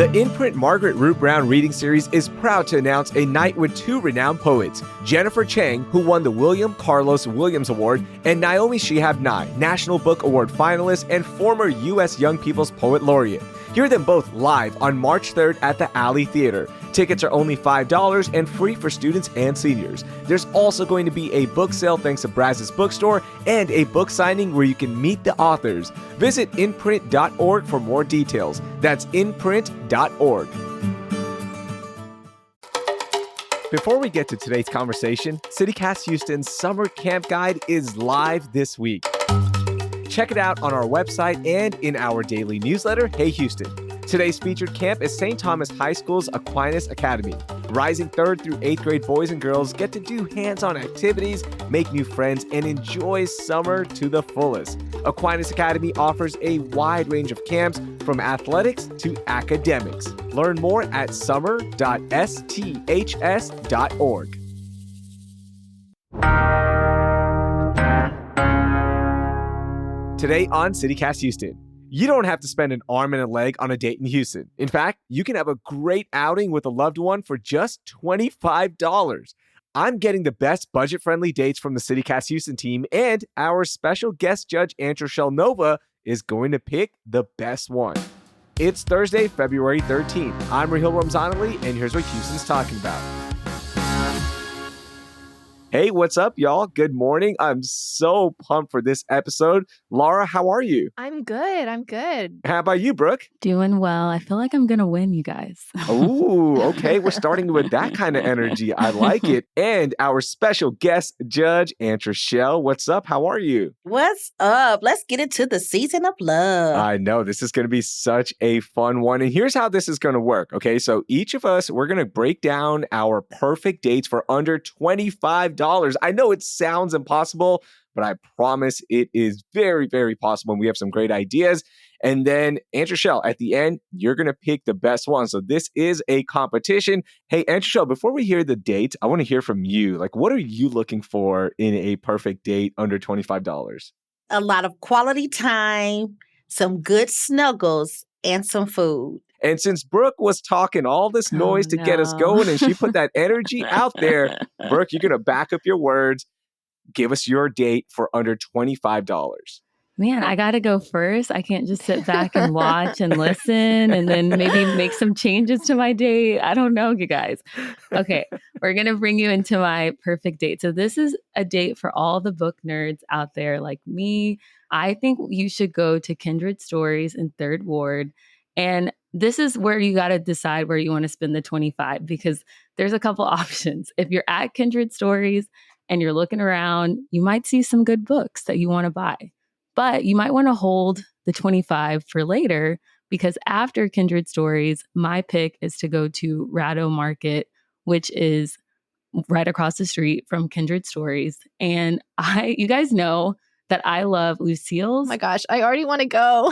The Imprint Margaret Root Brown reading series is proud to announce a night with two renowned poets, Jennifer Chang, who won the William Carlos Williams Award, and Naomi Shihab Nye, National Book Award finalist and former U.S. Young People's Poet Laureate. Hear them both live on March 3rd at the Alley Theater. Tickets are only $5 and free for students and seniors. There's also going to be a book sale thanks to Brazos Bookstore and a book signing where you can meet the authors. Visit imprint.org for more details. That's imprint.org. Before we get to today's conversation, CityCast Houston's Summer Camp Guide is live this week. Check it out on our website and in our daily newsletter, Hey Houston. Today's featured camp is St. Thomas High School's Aquinas Academy. Rising 3rd through 8th grade boys and girls get to do hands-on activities, make new friends, and enjoy summer to the fullest. Aquinas Academy offers a wide range of camps from athletics to academics. Learn more at summer.sths.org. Today on CityCast Houston, you don't have to spend an arm and a leg on a date in Houston. In fact, you can have a great outing with a loved one for just $25. I'm getting the best budget-friendly dates from the CityCast Houston team, and our special guest judge, Antre'chelle Nova, is going to pick the best one. It's Thursday, February 13th. I'm Raheel Ramzanali, and here's what Houston's talking about. Hey, what's up, y'all? Good morning. I'm so pumped for this episode. Laura, how are you? I'm good. How about you, Brooke? Doing well. I feel like I'm going to win, you guys. Ooh, okay. We're starting with that kind of energy. I like it. And our special guest judge, Antre'chelle. What's up? How are you? What's up? Let's get into the season of love. I know this is going to be such a fun one. And here's how this is going to work. Okay, so each of us, we're going to break down our perfect dates for under $25. I know it sounds impossible, but I promise it is very, very possible. And we have some great ideas. And then, Antre'chelle, at the end, you're going to pick the best one. So this is a competition. Hey, Antre'chelle, before we hear the dates, I want to hear from you. Like, what are you looking for in a perfect date under $25? A lot of quality time, some good snuggles, and some food. And since Brooke was talking all this noise to get us going and she put that energy out there, Brooke, you're going to back up your words. Give us your date for under $25. Man, I got to go first. I can't just sit back and watch and listen and then maybe make some changes to my date. I don't know, you guys. Okay, we're going to bring you into my perfect date. So this is a date for all the book nerds out there like me. I think you should go to Kindred Stories in 3rd Ward. And this is where you got to decide where you want to spend the $25 because there's a couple options. If you're at Kindred Stories and you're looking around, you might see some good books that you want to buy. But you might want to hold the $25 for later because after Kindred Stories, my pick is to go to Rado Market, which is right across the street from Kindred Stories. And you guys know that I love Lucille's. Oh my gosh, I already want to go.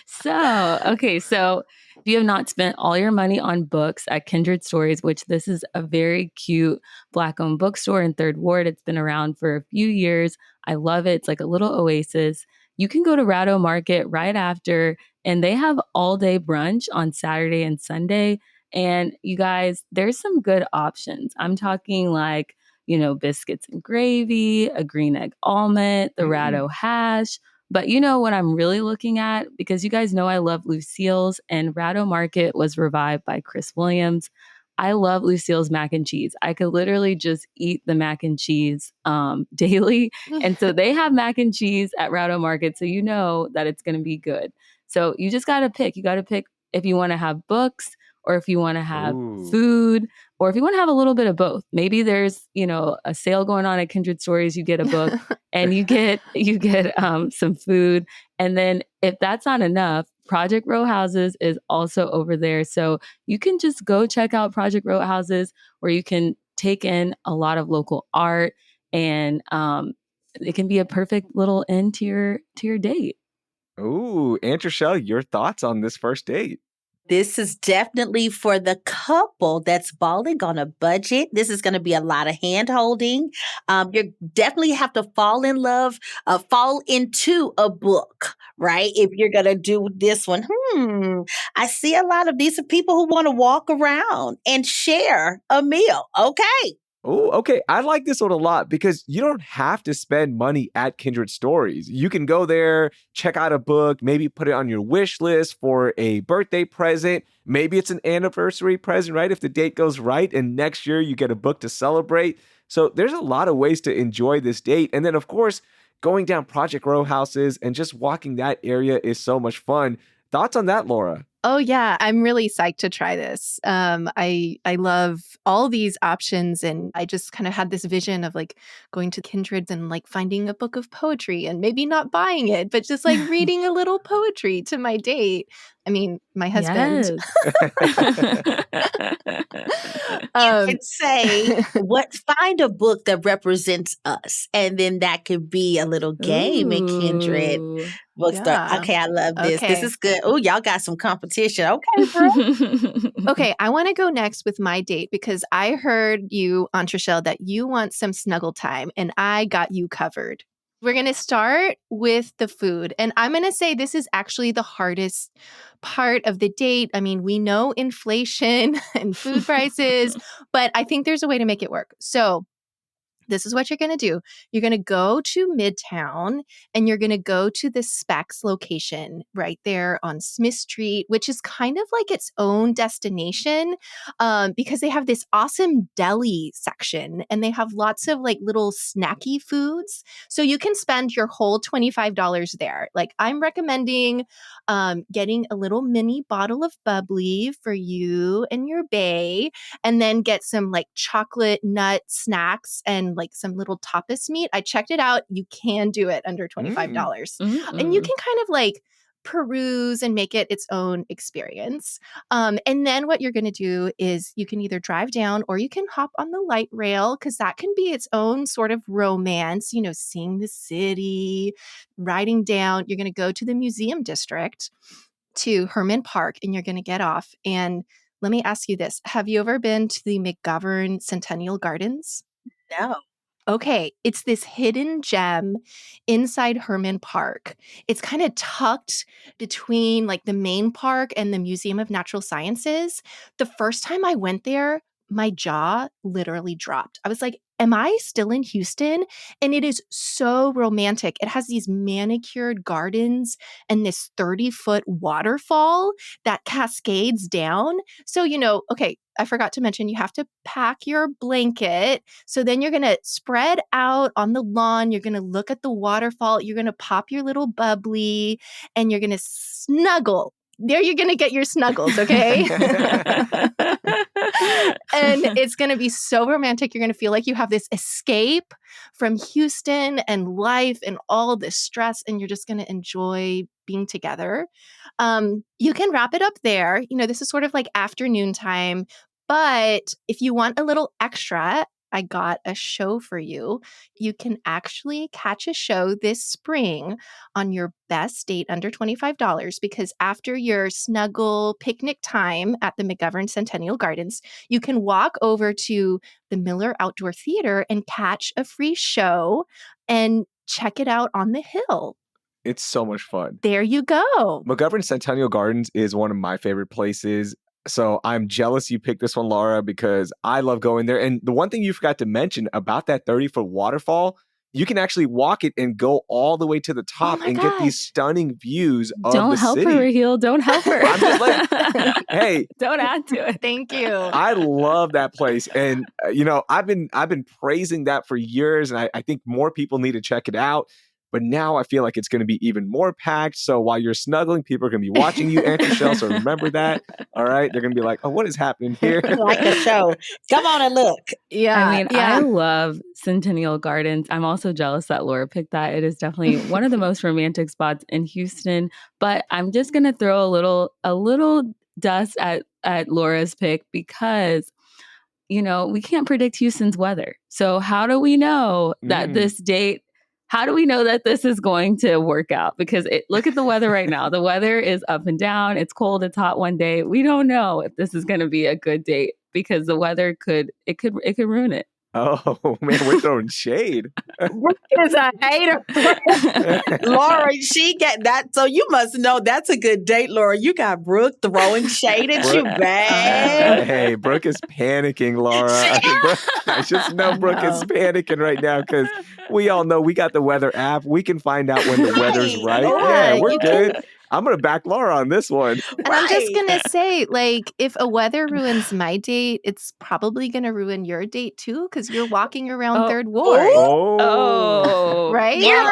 So if you have not spent all your money on books at Kindred Stories, which this is a very cute Black-owned bookstore in 3rd Ward. It's been around for a few years. I love it. It's like a little oasis. You can go to Rado Market right after, and they have all-day brunch on Saturday and Sunday. And you guys, there's some good options. I'm talking like, biscuits and gravy, a green egg omelet, the Rado hash. But you know what I'm really looking at? Because you guys know I love Lucille's, and Rado Market was revived by Chris Williams. I love Lucille's mac and cheese. I could literally just eat the mac and cheese daily. And so they have mac and cheese at Rado Market, so you know that it's going to be good. So you just got to pick. You got to pick if you want to have books or if you want to have food, or if you want to have a little bit of both. Maybe there's, a sale going on at Kindred Stories. You get a book and you get some food. And then if that's not enough, Project Row Houses is also over there. So you can just go check out Project Row Houses where you can take in a lot of local art, and it can be a perfect little end to your date. Ooh, Antre'chelle, your thoughts on this first date? This is definitely for the couple that's balling on a budget. This is going to be a lot of hand holding. You definitely have to fall in love, fall into a book, right? If you're going to do this one. I see a lot of these are people who want to walk around and share a meal. Okay. Oh, okay. I like this one a lot because you don't have to spend money at Kindred Stories. You can go there, check out a book, maybe put it on your wish list for a birthday present. Maybe it's an anniversary present, right? If the date goes right and next year you get a book to celebrate. So there's a lot of ways to enjoy this date. And then, of course, going down Project Row houses and just walking that area is so much fun. Thoughts on that, Laura? Oh yeah, I'm really psyched to try this. I love all these options, and I just kind of had this vision of like going to Kindred's and like finding a book of poetry and maybe not buying it, but just like reading a little poetry to my date. I mean, my husband. You could say, find a book that represents us. And then that could be a little game in Kindred Ooh. bookstore. Yeah. Okay, I love this. This Okay. is good. Oh, y'all got some competition. Okay, bro. Okay, I want to go next with my date because I heard you, Antre'chelle, that you want some snuggle time, and I got you covered. We're going to start with the food. And I'm going to say this is actually the hardest part of the date. I mean, we know inflation and food prices, but I think there's a way to make it work. So, this is what you're going to do. You're going to go to Midtown and you're going to go to the Specs location right there on Smith Street, which is kind of like its own destination because they have this awesome deli section and they have lots of like little snacky foods. So you can spend your whole $25 there. Like I'm recommending getting a little mini bottle of bubbly for you and your bae, and then get some like chocolate nut snacks and like some little tapas meat. I checked it out. You can do it under $25. And you can kind of like peruse and make it its own experience. And then what you're going to do is you can either drive down or you can hop on the light rail because that can be its own sort of romance, you know, seeing the city, riding down. You're going to go to the museum district to Herman Park and you're going to get off. And let me ask you this. Have you ever been to the McGovern Centennial Gardens? No. Okay, it's this hidden gem inside Herman Park. It's kind of tucked between like the main park and the Museum of Natural Sciences. The first time I went there, my jaw literally dropped. I was like, am I still in Houston? And it is so romantic. It has these manicured gardens and this 30-foot waterfall that cascades down. So, you know, okay, I forgot to mention you have to pack your blanket. So then you're going to spread out on the lawn. You're going to look at the waterfall. You're going to pop your little bubbly and you're going to snuggle. There you're going to get your snuggles, okay? And it's going to be so romantic. You're going to feel like you have this escape from Houston and life and all this stress, and you're just going to enjoy being together. You can wrap it up there. You know, this is sort of like afternoon time, but if you want a little extra, I got a show for you. You can actually catch a show this spring on your best date under $25 because after your snuggle picnic time at the McGovern Centennial Gardens, you can walk over to the Miller Outdoor Theater and catch a free show and check it out on the hill. It's so much fun. There you go. McGovern Centennial Gardens is one of my favorite places. So I'm jealous you picked this one, Laura, because I love going there. And the one thing you forgot to mention about that 30-foot waterfall, you can actually walk it and go all the way to the top and get these stunning views of Don't the help city. her, Raheel. Don't help her. I'm just like, hey, don't add to it. Thank you. I love that place. And, you know, I've been praising that for years. And I think more people need to check it out. But now I feel like it's going to be even more packed. So while you're snuggling, people are going to be watching you, Antre'chelle. So remember that. All right. They're going to be like, oh, what is happening here? Like a show. Come on and look. Yeah. I mean, I love Centennial Gardens. I'm also jealous that Laura picked that. It is definitely one of the most romantic spots in Houston. But I'm just going to throw a little dust at Laura's pick because, you know, we can't predict Houston's weather. So how do we know that this date how do we know that this is going to work out? Because look at the weather right now. The weather is up and down. It's cold. It's hot one day. We don't know if this is going to be a good date because the weather could ruin it. Oh, man, we're throwing shade. Brooke is a hater. Laura, she got that. So you must know that's a good date, Laura. You got Brooke throwing shade at you, babe. Hey, Brooke is panicking, Laura. I just know Brooke is panicking right now because we all know we got the weather app. We can find out when the weather's right. Yeah, we're good. I'm going to back Laura on this one. And I'm just going to say, like, if a weather ruins my date, it's probably going to ruin your date too because you're walking around Third Ward. Oh. Right? Yeah.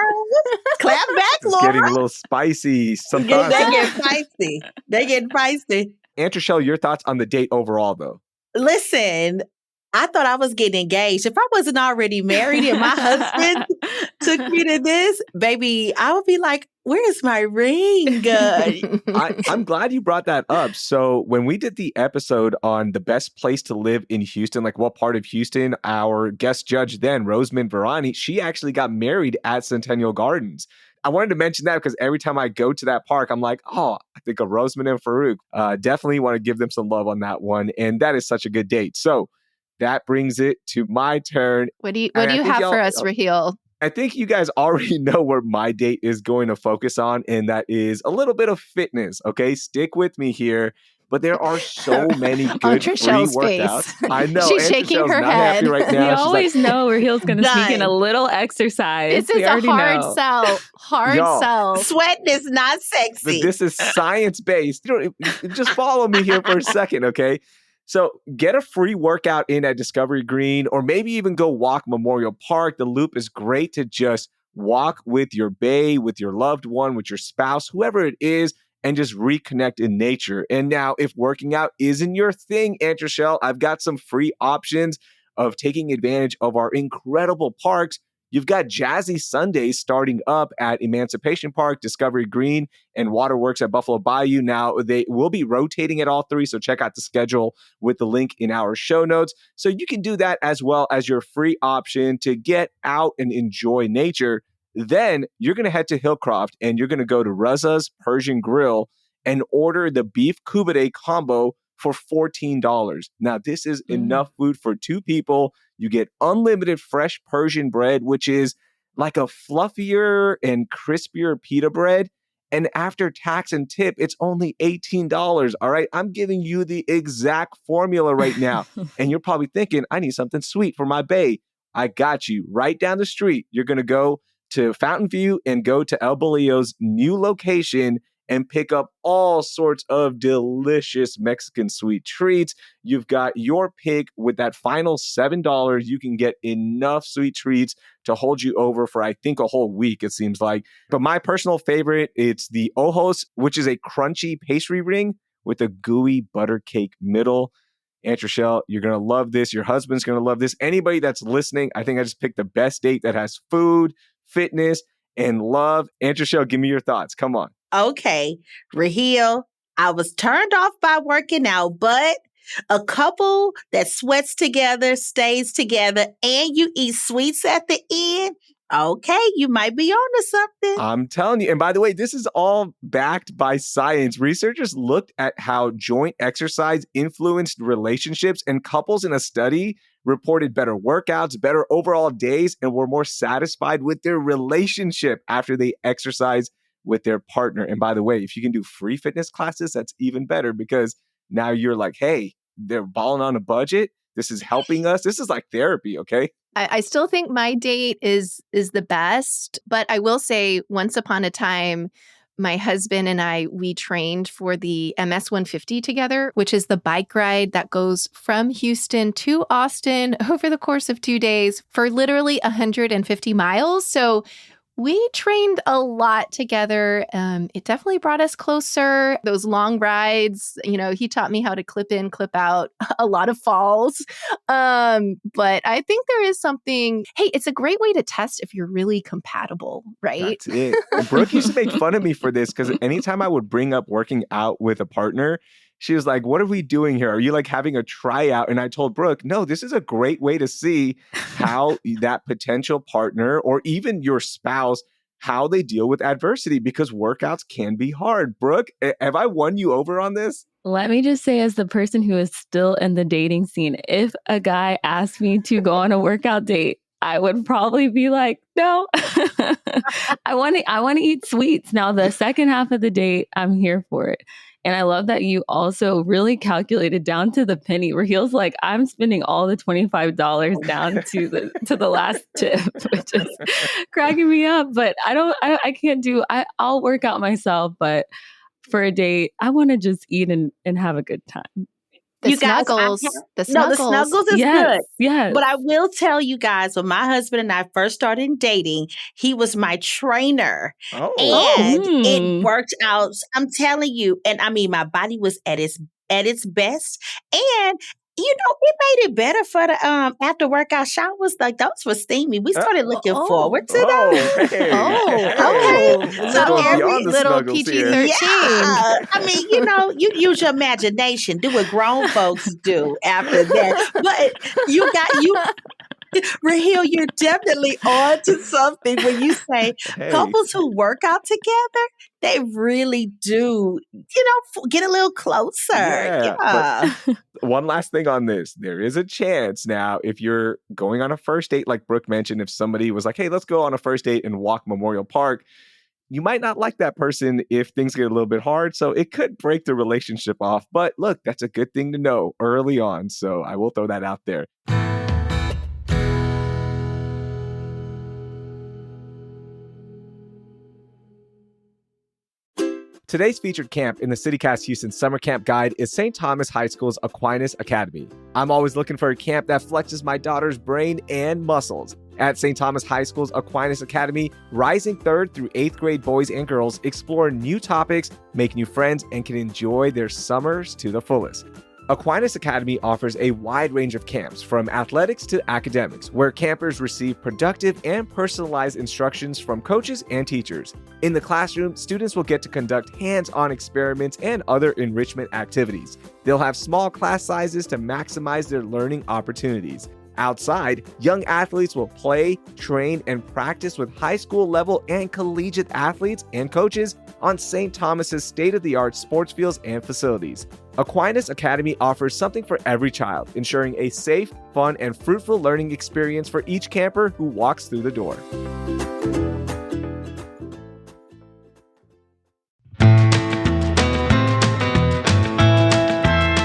Clap back, It's Laura. getting a little spicy sometimes. They get feisty. They get feisty. Antre'chelle, your thoughts on the date overall, though? Listen, I thought I was getting engaged. If I wasn't already married and my husband took me to this, baby, I would be like, where's my ring? I'm glad you brought that up. So when we did the episode on the best place to live in Houston, like what part of Houston, our guest judge then, Rosamond Varani, she actually got married at Centennial Gardens. I wanted to mention that because every time I go to that park, I'm like, oh, I think of Rosamond and Farouk. Definitely want to give them some love on that one. And that is such a good date. So that brings it to my turn. What do you have for us, Raheel? I think you guys already know where my date is going to focus on, and that is a little bit of fitness, okay? Stick with me here. But there are so many good free workouts. I know. She's shaking her not head. happy right now. You always know Raheel's going to sneak in a little exercise. This is a hard sell. Sell. Sweating is not sexy. But this is science-based. Just follow me here for a second, okay? So get a free workout in at Discovery Green, or maybe even go walk Memorial Park. The Loop is great to just walk with your bae, with your loved one, with your spouse, whoever it is, and just reconnect in nature. And now, if working out isn't your thing, Antre'chelle, I've got some free options of taking advantage of our incredible parks. You've got Jazzy Sundays starting up at Emancipation Park, Discovery Green, and Waterworks at Buffalo Bayou. Now, they will be rotating at all three, so check out the schedule with the link in our show notes. So you can do that as well as your free option to get out and enjoy nature. Then you're going to head to Hillcroft, and you're going to go to Reza's Persian Grill and order the beef kubade combo for $14. Now, this is enough food for two people. You get unlimited fresh Persian bread, which is like a fluffier and crispier pita bread. And after tax and tip, it's only $18. All right. I'm giving you the exact formula right now. And you're probably thinking, I need something sweet for my bae. I got you. Right down the street, you're going to go to Fountain View and go to El Bolillo's new location and pick up all sorts of delicious Mexican sweet treats. You've got your pick. With that final $7, you can get enough sweet treats to hold you over for, I think, a whole week, it seems like. But my personal favorite, it's the Ojos, which is a crunchy pastry ring with a gooey butter cake middle. Antre'chelle, you're going to love this. Your husband's going to love this. Anybody that's listening, I think I just picked the best date that has food, fitness, and love. Antre'chelle, give me your thoughts. Come on. Okay, Raheel, I was turned off by working out, but a couple that sweats together, stays together, and you eat sweets at the end, okay, you might be onto something. I'm telling you. And by the way, this is all backed by science. Researchers looked at how joint exercise influenced relationships, and couples in a study reported better workouts, better overall days, and were more satisfied with their relationship after they exercised with their partner. And by the way, if you can do free fitness classes, that's even better, because now you're like, hey, they're balling on a budget. This is helping us. This is like therapy, okay? I still think my date is the best, but I will say once upon a time, my husband and I, we trained for the MS 150 together, which is the bike ride that goes from Houston to Austin over the course of 2 days for literally 150 miles. So we trained a lot together. It definitely brought us closer. Those long rides, he taught me how to clip in, clip out, a lot of falls. But I think there is something, hey, it's a great way to test if you're really compatible, right? That's it. And Brooke used to make fun of me for this because anytime I would bring up working out with a partner, She was like, what are we doing here? Are you like having a tryout? And I told Brooke, no, this is a great way to see how that potential partner or even your spouse, how they deal with adversity, because workouts can be hard. Brooke, have I won you over on this? Let me just say, as the person who is still in the dating scene, if a guy asked me to go on a workout date, I would probably be like, no, I want to eat sweets. Now, the second half of the date, I'm here for it. And I love that you also really calculated down to the penny. Raheel's like, I'm spending all the $25 down to the last tip, which is cracking me up. But I can't do. I'll work out myself, but for a date, I want to just eat and have a good time. The You guys, snuggles. The no, the snuggles. snuggles is Yes, good. yes. But I will tell you guys, when my husband and I first started dating, he was my trainer. Oh, And it Mm. worked out. I'm telling you. And I mean, my body was at its best. And it made it better for the after workout showers. Like those were steamy. We started looking forward to those. hey. Oh, Okay. This is So going every beyond the little snuggles here. PG-13. yeah. I mean, you use your imagination. Do what grown folks do after that. But Raheel, you're definitely on to something when you say Hey. couples who work out together, they really do, get a little closer. Yeah, Yeah. but one last thing on this. There is a chance now, if you're going on a first date, like Brooke mentioned, if somebody was like, hey, let's go on a first date and walk Memorial Park, you might not like that person if things get a little bit hard. So it could break the relationship off. But look, that's a good thing to know early on. So I will throw that out there. Today's featured camp in the CityCast Houston Summer Camp Guide is St. Thomas High School's Aquinas Academy. I'm always looking for a camp that flexes my daughter's brain and muscles. At St. Thomas High School's Aquinas Academy, rising 3rd through 8th grade boys and girls explore new topics, make new friends, and can enjoy their summers to the fullest. Aquinas Academy offers a wide range of camps, from athletics to academics, where campers receive productive and personalized instructions from coaches and teachers. In the classroom, students will get to conduct hands-on experiments and other enrichment activities. They'll have small class sizes to maximize their learning opportunities. Outside, young athletes will play, train, and practice with high school level and collegiate athletes and coaches on St. Thomas's state-of-the-art sports fields and facilities. Aquinas Academy offers something for every child, ensuring a safe, fun, and fruitful learning experience for each camper who walks through the door.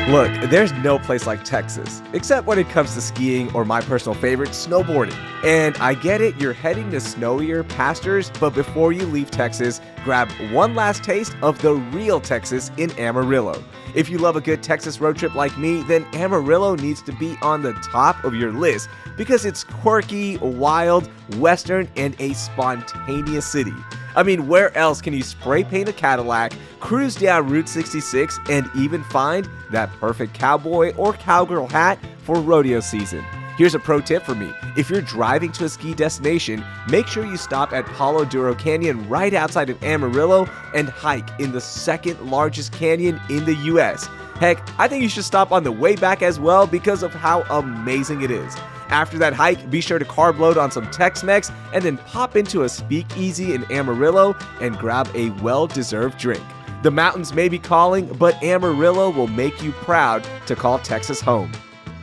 Look, there's no place like Texas, except when it comes to skiing or my personal favorite, snowboarding. And I get it, you're heading to snowier pastures, but before you leave Texas, grab one last taste of the real Texas in Amarillo. If you love a good Texas road trip like me, then Amarillo needs to be on the top of your list because it's quirky, wild, western, and a spontaneous city. I mean, where else can you spray paint a Cadillac, cruise down Route 66, and even find that perfect cowboy or cowgirl hat for rodeo season? Here's a pro tip for me. If you're driving to a ski destination, make sure you stop at Palo Duro Canyon right outside of Amarillo and hike in the second largest canyon in the US. Heck, I think you should stop on the way back as well because of how amazing it is. After that hike, be sure to carb load on some Tex-Mex and then pop into a speakeasy in Amarillo and grab a well-deserved drink. The mountains may be calling, but Amarillo will make you proud to call Texas home.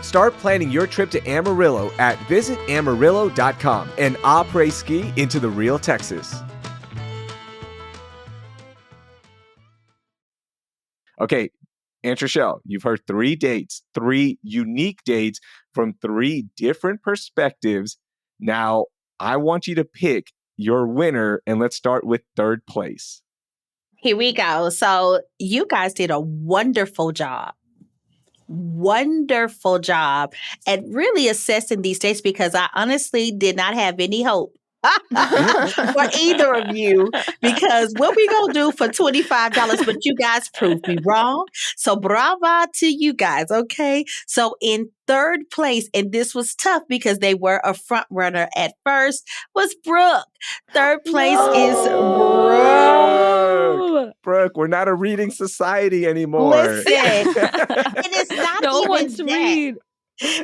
Start planning your trip to Amarillo at visitamarillo.com and après ski into the real Texas. Okay, Antre'chelle, you've heard 3 dates, 3 unique dates from 3 different perspectives. Now, I want you to pick your winner, and let's start with 3rd place. Here we go. So you guys did a wonderful job. Wonderful job at really assessing these dates because I honestly did not have any hope for either of you, because what we gonna do for $25, but you guys proved me wrong. So brava to you guys, okay? So in third place, and this was tough because they were a front runner at first, was Brooke. Third place is Brooke. Brooke, we're not a reading society anymore. Listen, and it's not No one even wants to that. read.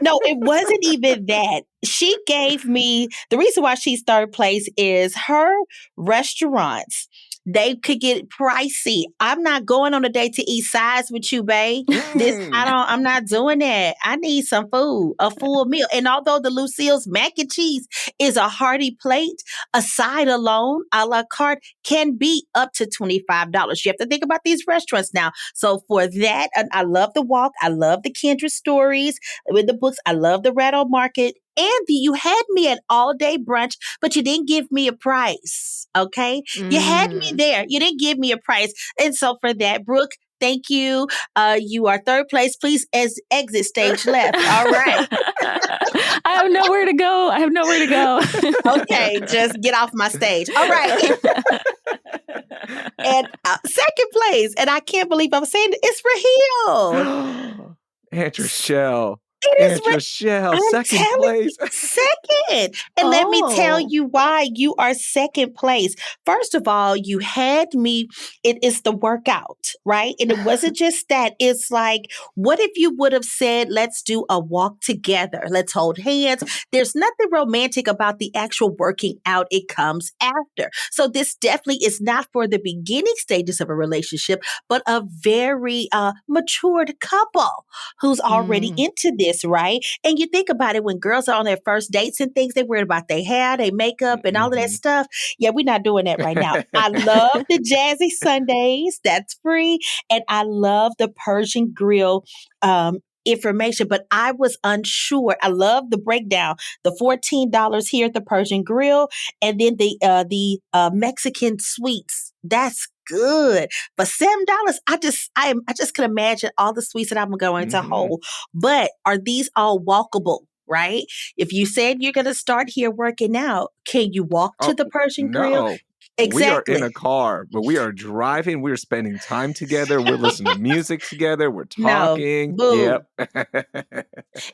No, it wasn't even that. She gave me the reason why she's third place is her restaurants. They could get pricey. I'm not going on a date to eat sides with you, babe. I'm not doing that. I need some food, a full meal. And although the Lucille's mac and cheese is a hearty plate, a side alone, a la carte, can be up to $25. You have to think about these restaurants now. So for that, and I love the walk. I love the Kindred stories with the books. I love the Rattle Market. Andy, you had me at all day brunch, but you didn't give me a price. Okay. You had me there. You didn't give me a price. And so for that, Brooke, thank you. You are third place. Please exit stage left. All right. I have nowhere to go. Okay. Just get off my stage. All right. And second place, and I can't believe I'm saying it, it's Raheel. Antre'chelle. It is Antre'chelle, I'm second telling place. you, second. And let me tell you why you are second place. First of all, you had me, it is the workout, right? And it wasn't just that. It's like, what if you would have said, let's do a walk together? Let's hold hands. There's nothing romantic about the actual working out. It comes after. So this definitely is not for the beginning stages of a relationship, but a very matured couple who's already into this, right? And you think about it when girls are on their first dates and things, they're worried about their hair, their makeup, and all of that stuff. Yeah, we're not doing that right now. I love the Jazzy Sundays. That's free. And I love the Persian Grill information, but I was unsure. I love the breakdown. The $14 here at the Persian Grill, and then the Mexican sweets. That's good. For $7, I just can imagine all the sweets that I'm going to hold. But are these all walkable? Right? If you said you're going to start here working out, can you walk to the Persian Grill? No. Exactly. We are in a car, but we are driving. We're spending time together. We're listening to music together. We're No, talking. boo. Yep.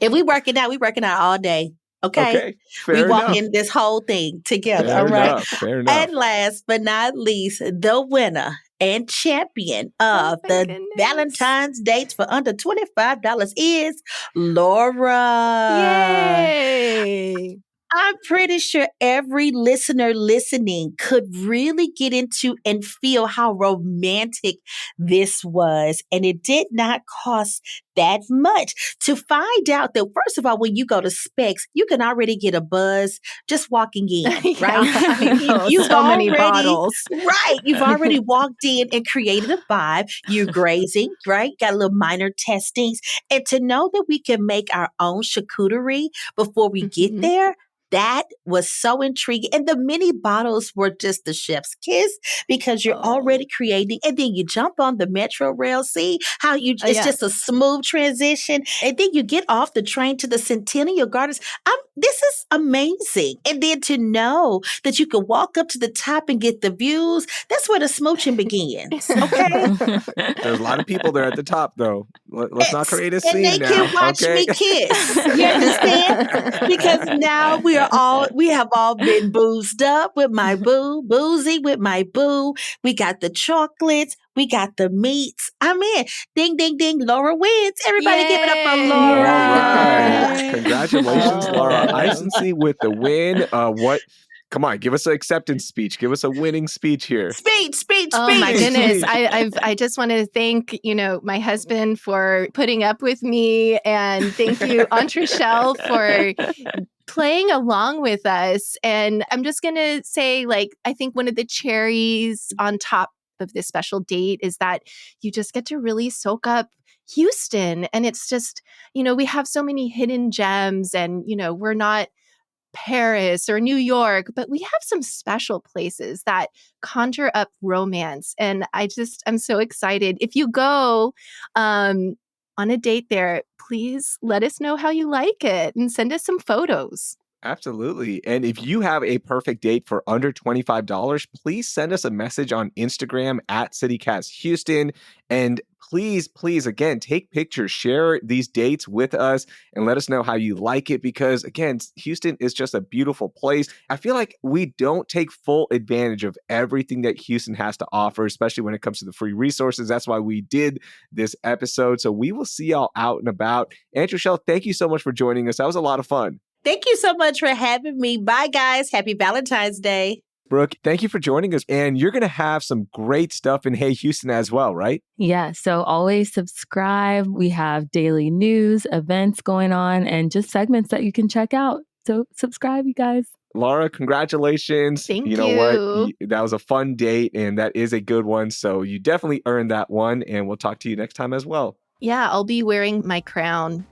If we working out all day. Okay. Okay. We Fair enough. walking this whole thing together. Fair All right. enough. Fair enough. And last but not least, the winner and champion of my the goodness. Valentine's dates for under $25 is Laura. Yay! I'm pretty sure every listener listening could really get into and feel how romantic this was. And it did not cost that much. To find out that, first of all, when you go to Specs, you can already get a buzz just walking in, right? I know. You've So many already, bottles. right? You've already walked in and created a vibe. You're grazing, right? Got a little minor testings. And to know that we can make our own charcuterie before we get there, that was so intriguing. And the mini bottles were just the chef's kiss because you're already creating. And then you jump on the Metro rail. See how it's just a smooth transition. And then you get off the train to the Centennial Gardens. This is amazing. And then to know that you can walk up to the top and get the views, that's where the smooching begins. Okay. There's a lot of people there at the top, though. Let's not create a scene and they now. can watch Okay? me kiss. You understand? Because now we have all been boozed up with my boo, boozy with my boo. We got the chocolates. We got the meats. I'm in. Ding, ding, ding. Laura wins. Everybody give it up for Laura. All right. Congratulations, Laura Isensee, with the win. Come on, give us an acceptance speech. Give us a winning speech here. Speech. Oh my goodness. I just want to thank, my husband for putting up with me, and thank you, Antre'chelle, for playing along with us. And I'm just going to say, I think one of the cherries on top of this special date is that you just get to really soak up Houston. And it's just, we have so many hidden gems, and, we're not Paris or New York, but we have some special places that conjure up romance. And I'm so excited. If you go on a date there, please let us know how you like it and send us some photos. Absolutely. And if you have a perfect date for under $25, please send us a message on Instagram at CityCastHouston. And please, again, take pictures, share these dates with us, and let us know how you like it. Because, again, Houston is just a beautiful place. I feel like we don't take full advantage of everything that Houston has to offer, especially when it comes to the free resources. That's why we did this episode. So we will see y'all out and about. Antre'chelle, thank you so much for joining us. That was a lot of fun. Thank you so much for having me. Bye, guys. Happy Valentine's Day. Brooke, thank you for joining us. And you're going to have some great stuff in Hey Houston as well, right? Yeah, so always subscribe. We have daily news, events going on, and just segments that you can check out. So subscribe, you guys. Laura, congratulations. Thank You know what? you. That was a fun date, and that is a good one. So you definitely earned that one. And we'll talk to you next time as well. Yeah, I'll be wearing my crown.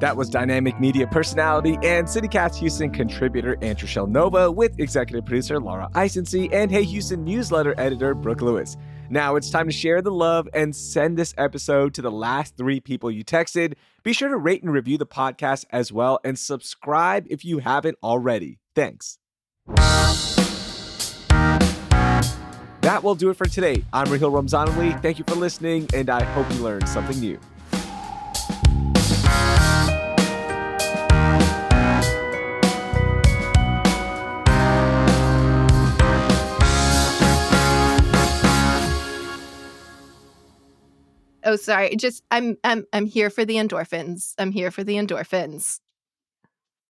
That was dynamic media personality and CityCast Houston contributor Antre'chelle Nova with executive producer Laura Isensee and Hey Houston newsletter editor Brooke Lewis. Now it's time to share the love and send this episode to the last 3 people you texted. Be sure to rate and review the podcast as well and subscribe if you haven't already. Thanks. That will do it for today. I'm Raheel Ramzanali. Thank you for listening, and I hope you learned something new. Oh, sorry. Just I'm here for the endorphins. I'm here for the endorphins.